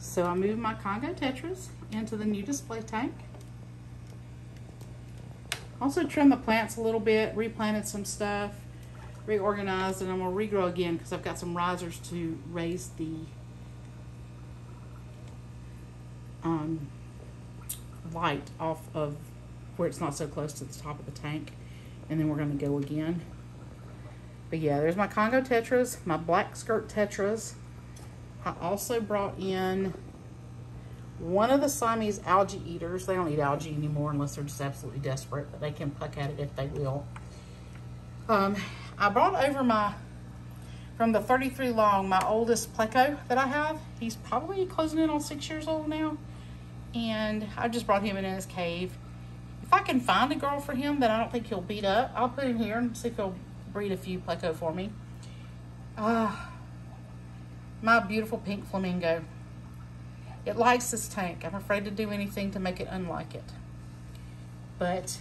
So I moved my Congo Tetras into the new display tank. Also trimmed the plants a little bit, replanted some stuff, reorganized, and I'm gonna regrow again because I've got some risers to raise the light off of where it's not so close to the top of the tank, and then we're gonna go again. But yeah, there's my Congo Tetras, my black skirt Tetras. I also brought in one of the Siamese algae eaters. They don't eat algae anymore unless they're just absolutely desperate, but they can pluck at it if they will. I brought over from the 33 long, my oldest pleco that I have. He's probably closing in on 6 years old now. And I just brought him in his cave. If I can find a girl for him that I don't think he'll beat up, I'll put him here and see if he'll breed a few pleco for me. My beautiful pink flamingo. It likes this tank. I'm afraid to do anything to make it unlike it. But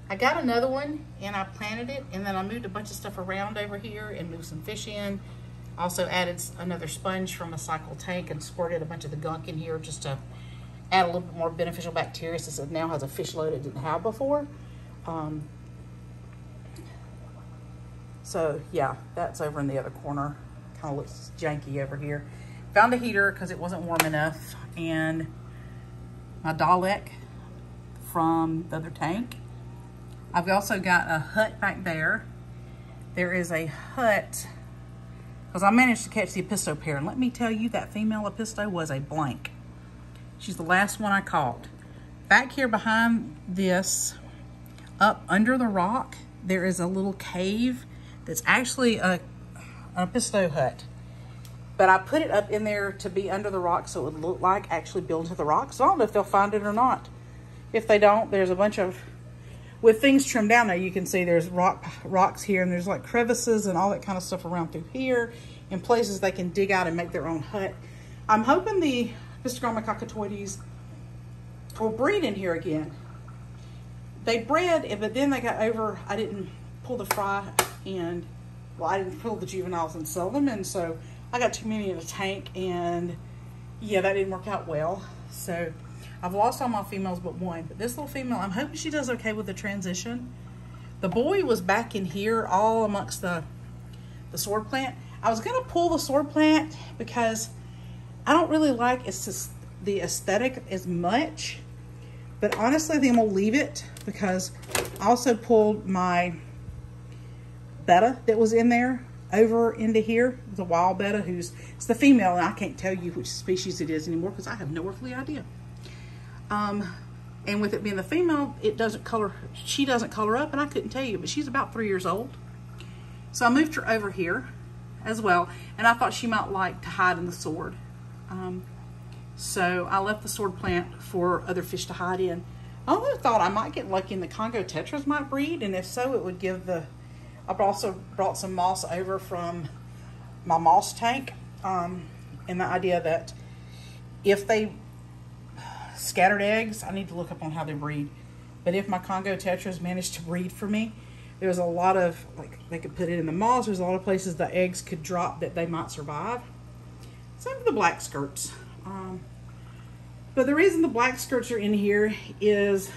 I got another one and I planted it, and then I moved a bunch of stuff around over here and moved some fish in. Also added another sponge from a cycle tank and squirted a bunch of the gunk in here just to add a little bit more beneficial bacteria, since it now has a fish load it didn't have before. So yeah, that's over in the other corner. Kind of looks janky over here. Found a heater because it wasn't warm enough, and my Dalek from the other tank. I've also got a hut back there. There is a hut, because I managed to catch the Episto pair, and let me tell you, that female Episto was a blank. She's the last one I caught. Back here behind this, up under the rock, there is a little cave that's actually an Episto hut. But I put it up in there to be under the rock so it would look like actually built into the rock. So I don't know if they'll find it or not. If they don't, there's a bunch of, with things trimmed down there, you can see there's rocks here, and there's like crevices and all that kind of stuff around through here, in places they can dig out and make their own hut. I'm hoping the Pistogramma cockatoides will breed in here again. They bred, but then they got over, I didn't pull the fry, and well, I didn't pull the juveniles and sell them, and so I got too many in a tank, and yeah, that didn't work out well. So I've lost all my females but one, but this little female, I'm hoping she does okay with the transition. The boy was back in here all amongst the sword plant. I was gonna pull the sword plant because I don't really like the aesthetic as much, but honestly I think I'm gonna leave it because I also pulled my betta that was in there over into here, the wild betta, it's the female, and I can't tell you which species it is anymore because I have no earthly idea. And with it being the female, she doesn't color up, and I couldn't tell you, but she's about 3 years old. So I moved her over here as well, and I thought she might like to hide in the sword. So I left the sword plant for other fish to hide in. I also thought I might get lucky and the Congo Tetras might breed, and if so, it would give I've also brought some moss over from my moss tank, and the idea that if they scattered eggs, I need to look up on how they breed, but if my Congo Tetras managed to breed for me, there's a lot of, like, they could put it in the moss, there's a lot of places the eggs could drop that they might survive. Same for the black skirts. But the reason the black skirts are in here is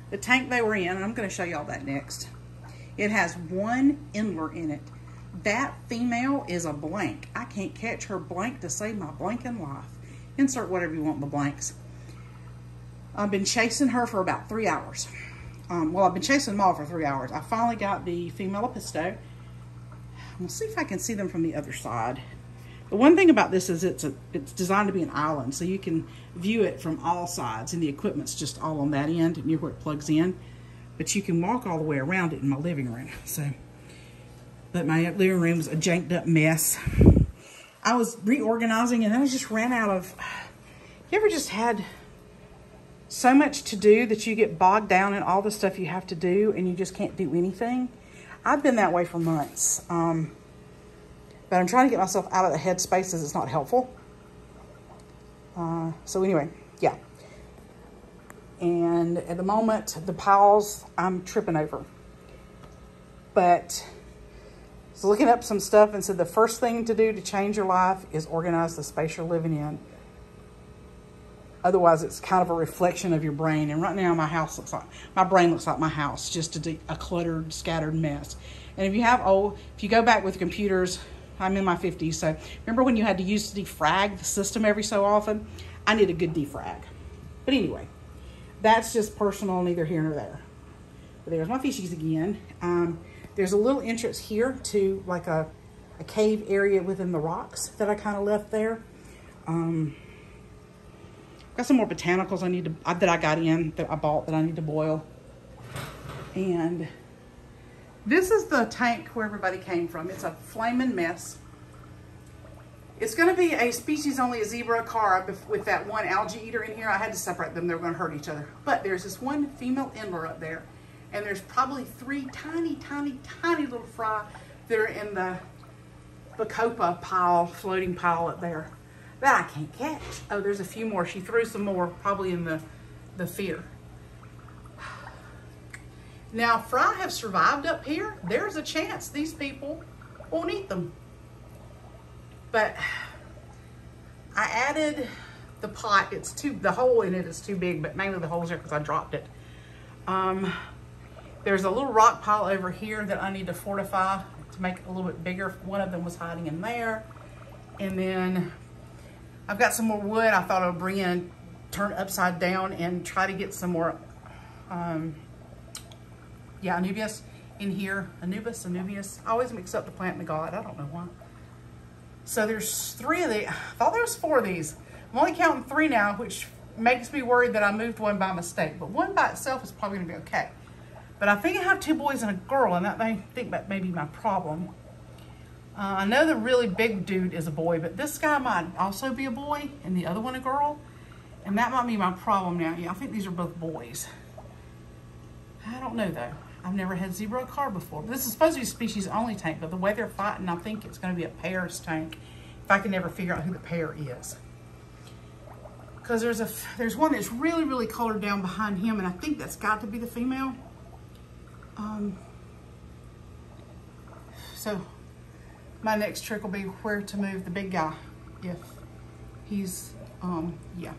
the tank they were in, and I'm going to show y'all that next. It has one endler in it. That female is a blank. I can't catch her blank to save my blanking life. Insert whatever you want in the blanks. I've been chasing her for about 3 hours. Well, I've been chasing them all for 3 hours. I finally got the female Episto. We'll see if I can see them from the other side. The one thing about this is it's designed to be an island, so you can view it from all sides, and the equipment's just all on that end near where it plugs in. But you can walk all the way around it in my living room. But my living room's a janked up mess. I was reorganizing, and then I just ran out of, you ever just had so much to do that you get bogged down in all the stuff you have to do and you just can't do anything? I've been that way for months. But I'm trying to get myself out of the headspace as it's not helpful. So anyway, yeah. And at the moment, the piles I'm tripping over. But I was looking up some stuff and said the first thing to do to change your life is organize the space you're living in. Otherwise, it's kind of a reflection of your brain. And right now, my brain looks like my house, just a cluttered, scattered mess. And if you go back with computers, I'm in my 50s, so remember when you had to use to defrag the system every so often? I need a good defrag. But anyway, that's just personal, neither here nor there. But there's my fishies again. There's a little entrance here to like a cave area within the rocks that I kind of left there. Got some more botanicals that I bought that I need to boil. And this is the tank where everybody came from. It's a flaming mess. It's going to be a species only, a zebra acara, with that one algae eater in here. I had to separate them. They were going to hurt each other. But there's this one female endler up there. And there's probably 3 tiny, tiny, tiny little fry that are in the bacopa pile, floating pile up there that I can't catch. Oh, there's a few more. She threw some more probably in the feeder. Now, fry have survived up here. There's a chance these people won't eat them. But I added the pot. The hole in it is too big, but mainly the hole's there because I dropped it. There's a little rock pile over here that I need to fortify to make it a little bit bigger. One of them was hiding in there. And then I've got some more wood I thought I would bring in, turn it upside down, and try to get some more, Anubias in here. Anubias. I always mix up the plant and the god. I don't know why. So there's 3 of these. I thought there was 4 of these. I'm only counting 3 now, which makes me worried that I moved one by mistake. But one by itself is probably gonna be okay. But I think I have 2 boys and a girl, and I think that may be my problem. I know the really big dude is a boy, but this guy might also be a boy, and the other one a girl. And that might be my problem now. Yeah, I think these are both boys. I don't know, though. I've never had zebra acara before. This is supposed to be a species only tank, but the way they're fighting, I think it's going to be a pairs tank, if I can never figure out who the pair is. Because there's one that's really, really colored down behind him, and I think that's got to be the female. So my next trick will be where to move the big guy if he's, yeah.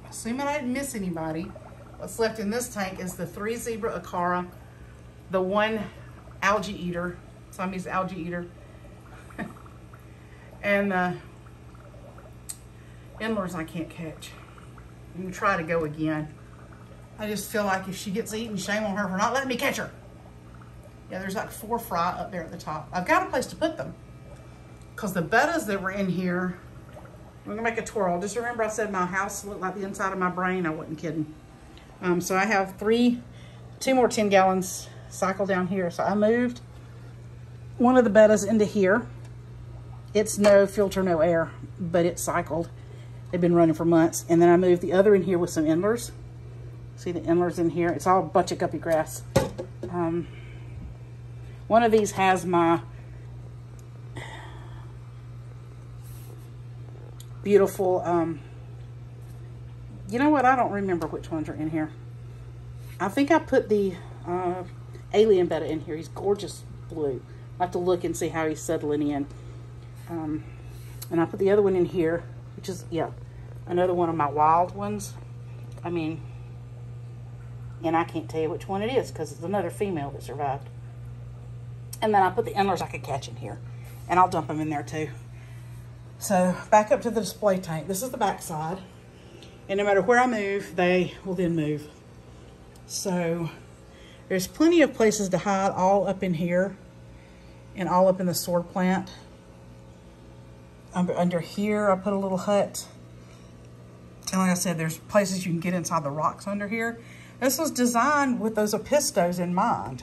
Assuming I didn't miss anybody, what's left in this tank is the 3 zebra acara, the 1 algae eater, Siamese algae eater, and the endlers I can't catch. I'm gonna try to go again. I just feel like if she gets eaten, shame on her for not letting me catch her. Yeah, there's like 4 fry up there at the top. I've got a place to put them because the bettas that were in here, I'm gonna make a twirl. Just remember I said my house looked like the inside of my brain. I wasn't kidding. So I have 2 more 10 gallons cycle down here. So I moved one of the bettas into here. It's no filter, no air, but it's cycled. They've been running for months. And then I moved the other in here with some endlers. See the endlers in here? It's all a bunch of guppy grass. One of these has my beautiful, you know what? I don't remember which ones are in here. I think I put the alien betta in here. He's gorgeous blue. I have to look and see how he's settling in. And I put the other one in here, which is, yeah, another one of my wild ones. I mean, and I can't tell you which one it is because it's another female that survived. And then I put the endlers I could catch in here, and I'll dump them in there too. So back up to the display tank. This is the back side, and no matter where I move, they will then move. So there's plenty of places to hide all up in here and all up in the sword plant. Under here, I put a little hut. And like I said, there's places you can get inside the rocks under here. This was designed with those opistos in mind.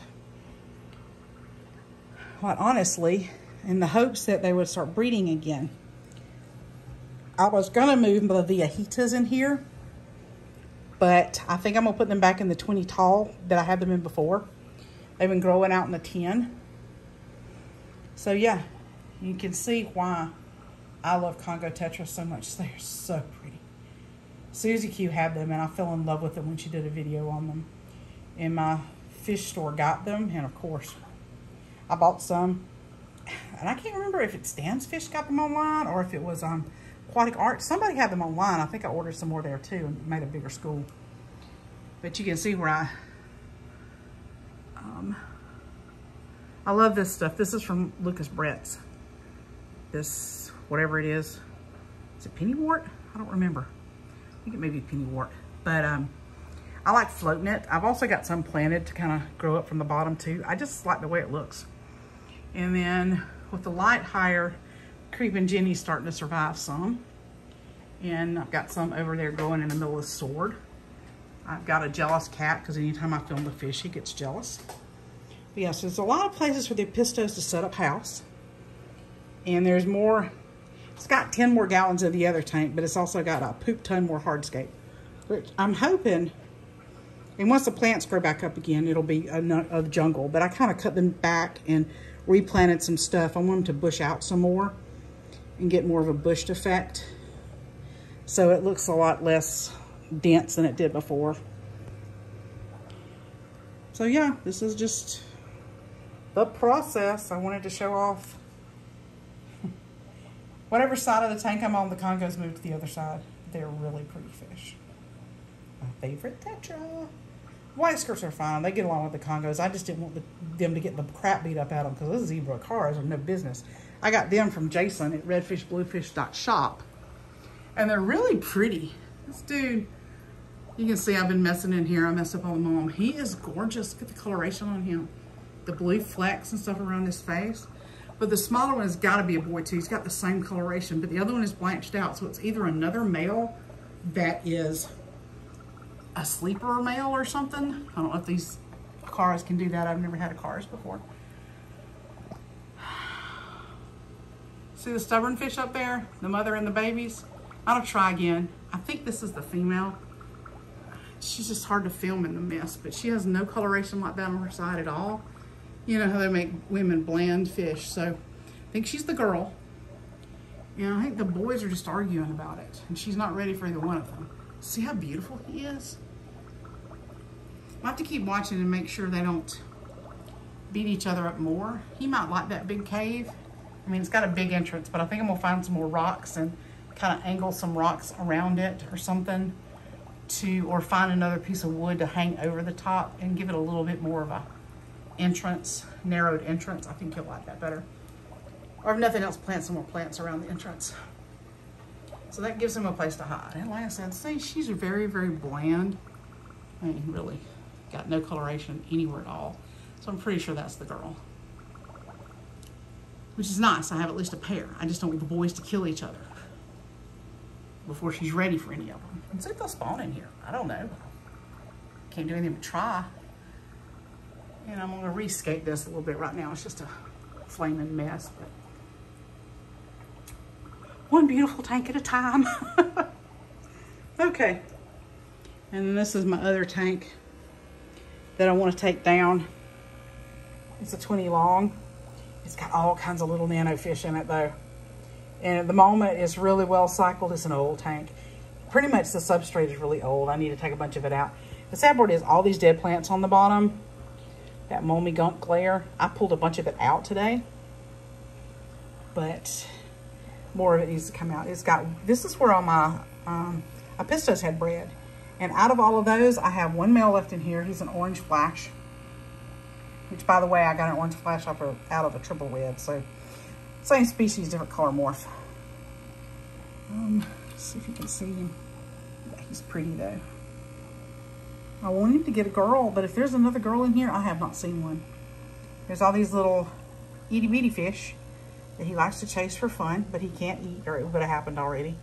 Quite honestly, in the hopes that they would start breeding again. I was gonna move the Viahitas in here, but I think I'm gonna put them back in the 20 tall that I had them in before. They've been growing out in the 10. So yeah, you can see why I love Congo Tetras so much. They're so pretty. Susie Q had them, and I fell in love with them when she did a video on them. And my fish store got them, and of course, I bought some. And I can't remember if it's Stan's Fish got them online or if it was aquatic art. Somebody had them online. I think I ordered some more there too and made a bigger school. But you can see where I love this stuff. This is from Lucas Brett's. This, whatever it is it pennywort? I don't remember. I think it may be pennywort. But I like floating it. I've also got some planted to kind of grow up from the bottom too. I just like the way it looks. And then with the light higher, Creeping Jenny's starting to survive some. And I've got some over there growing in the middle of the sword. I've got a jealous cat because anytime I film the fish, he gets jealous. But yes, there's a lot of places for the pistos to set up house. And there's more, it's got 10 more gallons of the other tank, but it's also got a poop ton more hardscape. Which I'm hoping, and once the plants grow back up again, it'll be a jungle. But I kind of cut them back and replanted some stuff. I want them to bush out some more and get more of a bushed effect. So it looks a lot less dense than it did before. So yeah, this is just the process. I wanted to show off. Whatever side of the tank I'm on, the congos moved to the other side. They're really pretty fish. My favorite tetra. White skirts are fine. They get along with the congos. I just didn't want them to get the crap beat up out of them because those zebra cars are no business. I got them from Jason at redfishbluefish.shop. And they're really pretty. This dude, you can see I've been messing in here. I messed up on the mom. He is gorgeous. Look at the coloration on him. The blue flecks and stuff around his face. But the smaller one has got to be a boy too. He's got the same coloration, but the other one is blanched out. So it's either another male that is a sleeper male or something. I don't know if these cars can do that. I've never had a cars before. See the stubborn fish up there? The mother and the babies? I'll try again. I think this is the female. She's just hard to film in the mist, but she has no coloration like that on her side at all. You know how they make women bland fish. So I think she's the girl. And I think the boys are just arguing about it. And she's not ready for either one of them. See how beautiful he is? I'll have to keep watching and make sure they don't beat each other up more. He might like that big cave. I mean, it's got a big entrance, but I think I'm gonna find some more rocks and kind of angle some rocks around it or something or find another piece of wood to hang over the top and give it a little bit more of a entrance, narrowed entrance. I think you'll like that better. Or if nothing else, plant some more plants around the entrance. So that gives him a place to hide. And like I said, see, she's very, very bland. I mean, really got no coloration anywhere at all. So I'm pretty sure that's the girl. Which is nice, I have at least a pair. I just don't want the boys to kill each other before she's ready for any of them. And see if they'll spawn in here. I don't know. Can't do anything but try. And I'm gonna rescape this a little bit right now. It's just a flaming mess, but one beautiful tank at a time. Okay. And then this is my other tank that I want to take down. It's a 20 long. It's got all kinds of little nano fish in it though. And at the moment it's really well cycled. It's an old tank. Pretty much the substrate is really old. I need to take a bunch of it out. The sad part is all these dead plants on the bottom, that moldy gunk layer, I pulled a bunch of it out today. But more of it needs to come out. It's got, this is where all my apistos had bred. And out of all of those, I have one male left in here. He's an orange flash. Which, by the way, I got an orange flash out of a triple red. So, same species, different color morph. Let's see if you can see him. Yeah, he's pretty though. I wanted to get a girl, but if there's another girl in here, I have not seen one. There's all these little itty bitty fish that he likes to chase for fun, but he can't eat, or it would have happened already.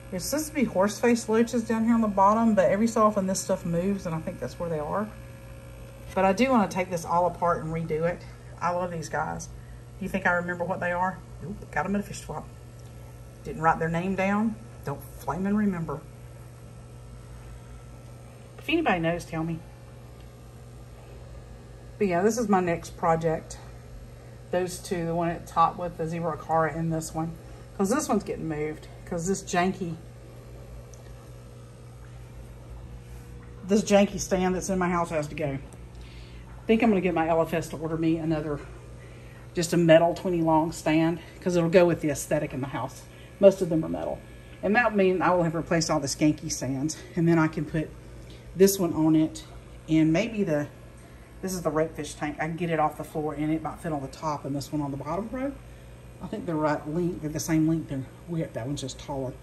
There's supposed to be horse-faced loaches down here on the bottom, but every so often this stuff moves, and I think that's where they are. But I do want to take this all apart and redo it. I love these guys. Do you think I remember what they are? Nope, got them at a fish swap. Didn't write their name down. Don't flame and remember. If anybody knows, tell me. But yeah, this is my next project. Those two, the one at the top with the zebra cara and this one. Because this one's getting moved. Because this janky stand that's in my house has to go. I think I'm going to get my LFS to order me another just a metal 20 long stand because it'll go with the aesthetic in the house. Most of them are metal. And that would mean I will have replaced all the skanky stands. And then I can put this one on it, and maybe this is the redfish tank. I can get it off the floor and it might fit on the top and this one on the bottom row. I think they're right length, they're the same length and width. That one's just taller.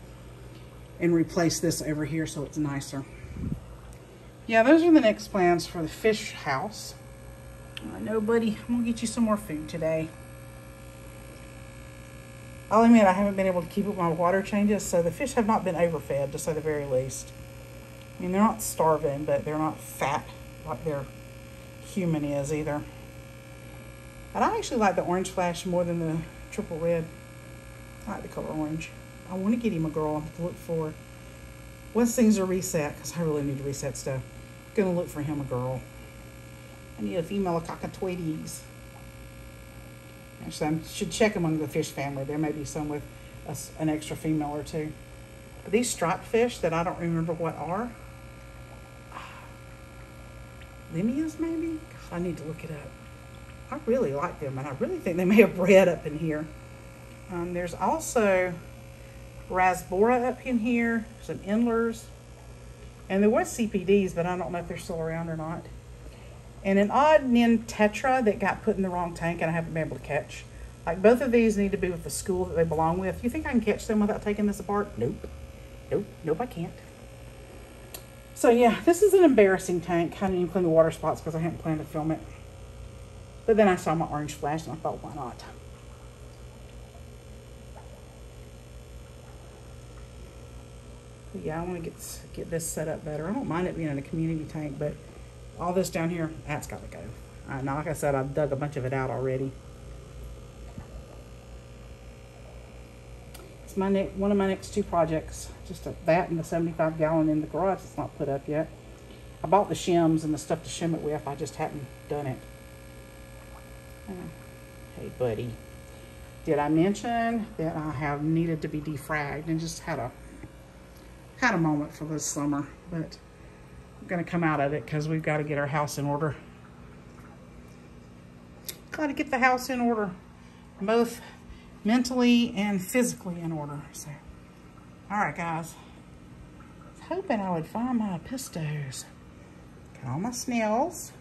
And replace this over here so it's nicer. Yeah, those are the next plans for the fish house. I know, buddy, I'm gonna get you some more food today. I'll admit I haven't been able to keep up my water changes, so the fish have not been overfed, to say the very least. I mean, they're not starving, but they're not fat like their human is either. And I actually like the orange flash more than the triple red. I like the color orange. I want to get him a girl. I'm to look for, once things are reset, because I really need to reset stuff, I'm going to look for him a girl. I need a female cockatoides. Actually, I should check among the fish family. There may be some with an extra female or two. But these striped fish that I don't remember what are, Limias maybe? God, I need to look it up. I really like them, and I really think they may have bred up in here. There's also Rasbora up in here, some Endlers, and there was CPDs, but I don't know if they're still around or not. And an odd Nin Tetra that got put in the wrong tank and I haven't been able to catch. Like, both of these need to be with the school that they belong with. You think I can catch them without taking this apart? Nope. Nope, I can't. So yeah, this is an embarrassing tank. I didn't even clean the water spots because I hadn't planned to film it. But then I saw my orange flash and I thought, why not? But yeah, I want to get this set up better. I don't mind it being in a community tank, but all this down here, that's got to go. Now, like I said, I've dug a bunch of it out already. It's one of my next two projects. Just that and the 75-gallon in the garage that's not put up yet. I bought the shims and the stuff to shim it with. I just hadn't done it. Hey, buddy. Did I mention that I have needed to be defragged and just had a moment for this summer, but I'm going to come out of it because we've got to get our house in order. Got to get the house in order, both mentally and physically in order. So, all right, guys. I was hoping I would find my pistos. Got all my snails.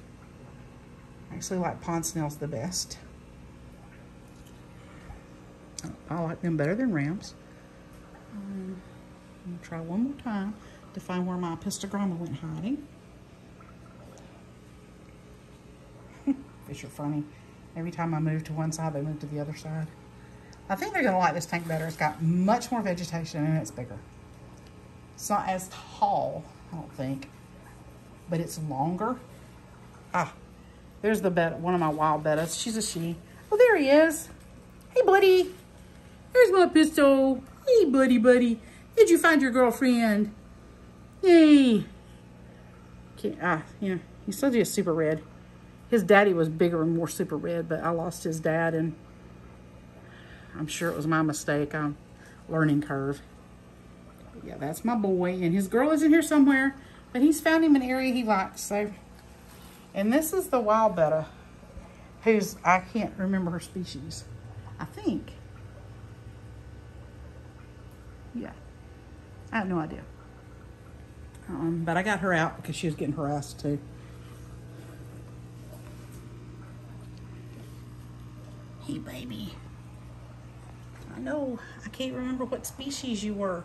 I actually like pond snails the best. I like them better than rams. I'm going to try one more time to find where my pistogramma went hiding. Fish are funny. Every time I move to one side, they move to the other side. I think they're going to like this tank better. It's got much more vegetation and it's bigger. It's not as tall, I don't think, but it's longer. Ah, there's the betta, one of my wild bettas. She's a she. Oh, there he is. Hey, buddy. There's my pistol. Hey, buddy. Did you find your girlfriend? Yay. Yeah, he's still just super red. His daddy was bigger and more super red, but I lost his dad, and I'm sure it was my mistake. Learning curve. But yeah, that's my boy, and his girl is in here somewhere, but he's found him an area he likes. So, and this is the wild betta, who's, I can't remember her species. I think. Yeah, I have no idea. But I got her out because she was getting harassed too. Hey, baby. I know I can't remember what species you are.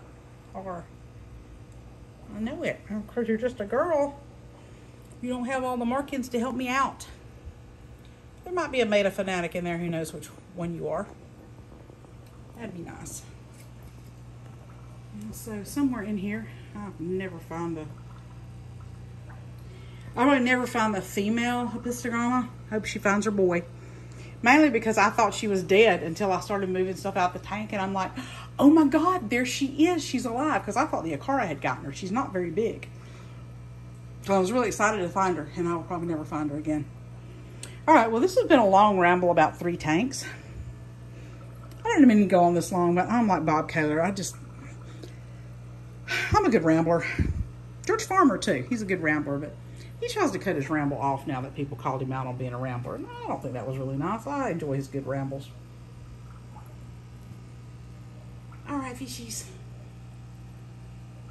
I know it. Because you're just a girl. You don't have all the markings to help me out. There might be a Meta fanatic in there. Who knows which one you are. That'd be nice. And so somewhere in here, I would never find the female hipistogramma. Hope she finds her boy. Mainly because I thought she was dead until I started moving stuff out the tank. And I'm like, oh my God, there she is. She's alive. Because I thought the Akara had gotten her. She's not very big. So I was really excited to find her. And I will probably never find her again. All right, well, this has been a long ramble about 3 tanks. I didn't mean to go on this long, but I'm like Bob Kohler. I'm a good rambler. George Farmer, too. He's a good rambler, but He tries to cut his ramble off now that people called him out on being a rambler. And I don't think that was really nice. I enjoy his good rambles. All right, fishies.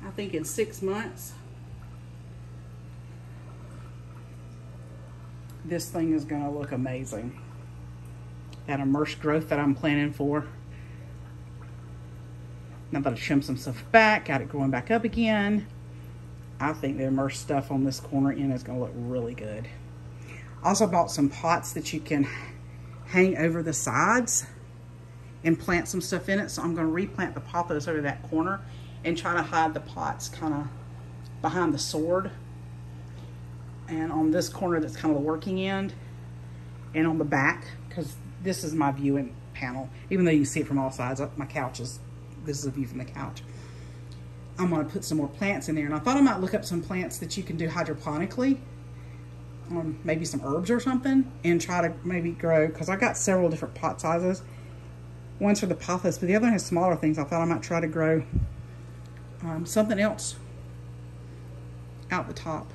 I think in 6 months, this thing is going to look amazing. That immersed growth that I'm planning for. Now that I trimmed some stuff back, got it growing back up again, I think the immersed stuff on this corner end is going to look really good. Also bought some pots that you can hang over the sides and plant some stuff in it. So I'm going to replant the pothos over that corner and try to hide the pots kind of behind the sword. And on this corner that's kind of the working end, and on the back, because this is my viewing panel. Even though you can see it from all sides, my couch is, this is a view from the couch. I'm going to put some more plants in there. And I thought I might look up some plants that you can do hydroponically. Maybe some herbs or something. And try to maybe grow, because I got several different pot sizes. One's for the pothos, but the other one has smaller things. I thought I might try to grow something else out the top.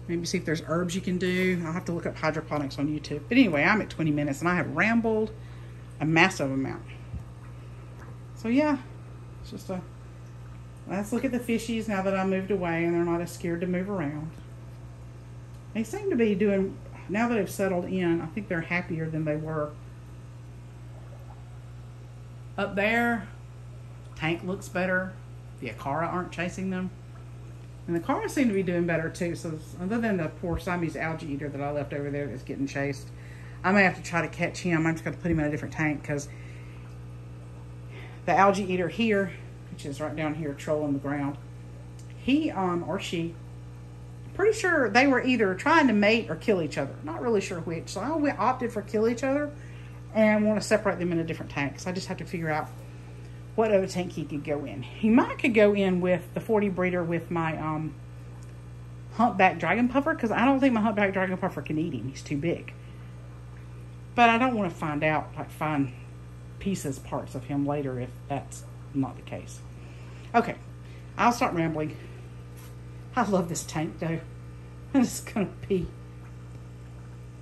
Maybe see if there's herbs you can do. I'll have to look up hydroponics on YouTube. But anyway, I'm at 20 minutes and I have rambled a massive amount. So yeah, it's just let's look at the fishies now that I moved away and they're not as scared to move around. They seem to be doing, now that they've settled in, I think they're happier than they were. Up there, tank looks better. The Acara aren't chasing them. And the Acara seem to be doing better too. So other than the poor Siamese algae eater that I left over there that's getting chased, I may have to try to catch him. I'm just going to put him in a different tank because the algae eater here, which is right down here trolling the ground, he or she, pretty sure they were either trying to mate or kill each other. Not really sure which. So I opted for kill each other and want to separate them into different tanks. I just have to figure out what other tank he could go in. He could go in with the 40 breeder with my humpback dragon puffer, because I don't think my humpback dragon puffer can eat him. He's too big. But I don't want to find parts of him later if that's not the case. Okay, I'll start rambling. I love this tank though. I'm just gonna pee.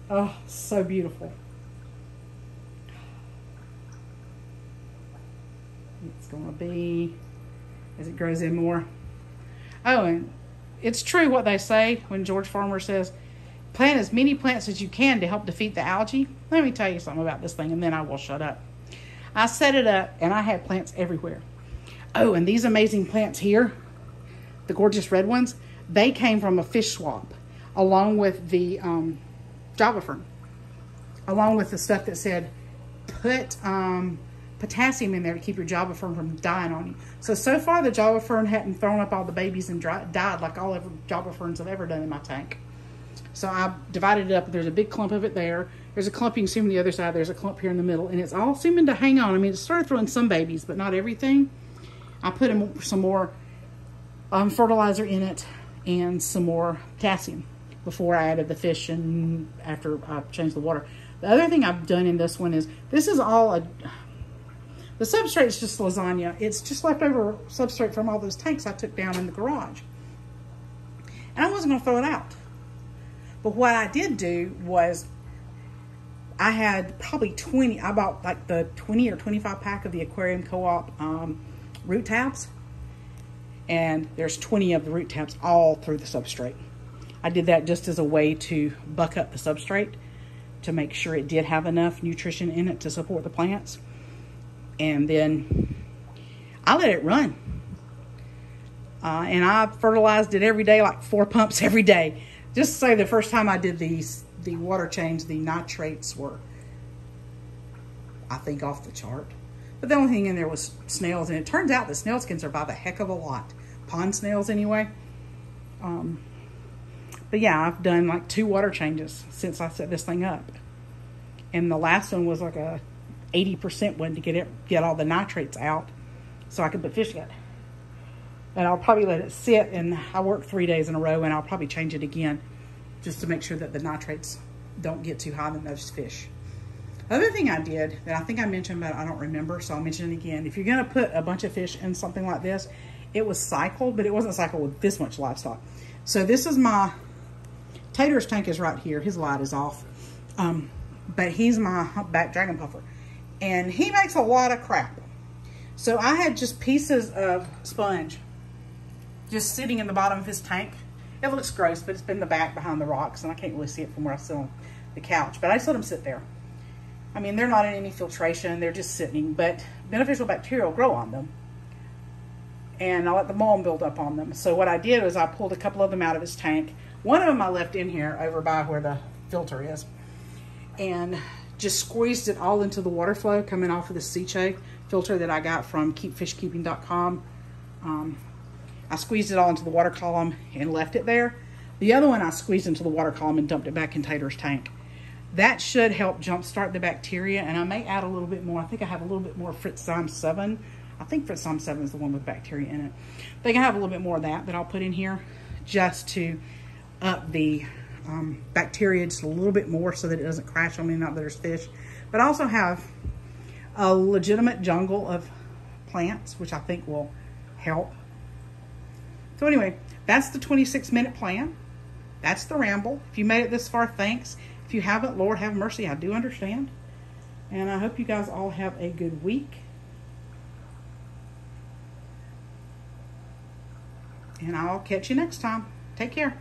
Oh, so beautiful. It's gonna be as it grows in more. Oh, and it's true what they say when George Farmer says, plant as many plants as you can to help defeat the algae. Let me tell you something about this thing and then I will shut up. I set it up and I had plants everywhere. Oh, and these amazing plants here, the gorgeous red ones, they came from a fish swap along with the Java fern, along with the stuff that said put potassium in there to keep your Java fern from dying on you. So far the Java fern hadn't thrown up all the babies and died like all Java ferns have ever done in my tank. So I divided it up. There's a big clump of it there. There's a clump you can see on the other side. There's a clump here in the middle, and it's all seeming to hang on. I mean, it started throwing some babies, but not everything. I put some more fertilizer in it and some more potassium before I added the fish and after I changed the water. The other thing I've done in this one is, this is all the substrate is just lasagna. It's just leftover substrate from all those tanks I took down in the garage. And I wasn't going to throw it out. But what I did do was, I had probably 20, I bought like the 20 or 25 pack of the Aquarium Co-op root tabs. And there's 20 of the root tabs all through the substrate. I did that just as a way to buck up the substrate to make sure it did have enough nutrition in it to support the plants. And then I let it run. And I fertilized it every day, like 4 pumps every day. Just to say, the first time I did the water change, the nitrates were, I think, off the chart. But the only thing in there was snails. And it turns out the snail skins are by the heck of a lot. Pond snails anyway. But yeah, I've done like 2 water changes since I set this thing up. And the last one was like a 80% one to get all the nitrates out so I could put fish gut. And I'll probably let it sit, and I work 3 days in a row, and I'll probably change it again just to make sure that the nitrates don't get too high in those fish. The other thing I did that I think I mentioned, but I don't remember, so I'll mention it again. If you're going to put a bunch of fish in something like this, it was cycled, but it wasn't cycled with this much livestock. So this is my, Tater's tank is right here. His light is off. But he's my humpback dragon puffer. And he makes a lot of crap. So I had just pieces of sponge just sitting in the bottom of his tank. It looks gross, but it's been in the back behind the rocks, and I can't really see it from where I sit on the couch. But I just let them sit there. I mean, they're not in any filtration. They're just sitting, but beneficial bacteria will grow on them. And I let the mold build up on them. So what I did was I pulled a couple of them out of his tank. One of them I left in here over by where the filter is. And just squeezed it all into the water flow coming off of the Ceche filter that I got from keepfishkeeping.com. I squeezed it all into the water column and left it there. The other one I squeezed into the water column and dumped it back in Tater's tank. That should help jumpstart the bacteria, and I may add a little bit more. I think I have a little bit more Fritzime 7. I think Fritzime 7 is the one with bacteria in it. I think I have a little bit more of that I'll put in here just to up the bacteria just a little bit more so that it doesn't crash on me, not that there's fish. But I also have a legitimate jungle of plants, which I think will help. So anyway, that's the 26-minute plan. That's the ramble. If you made it this far, thanks. If you haven't, Lord have mercy, I do understand. And I hope you guys all have a good week. And I'll catch you next time. Take care.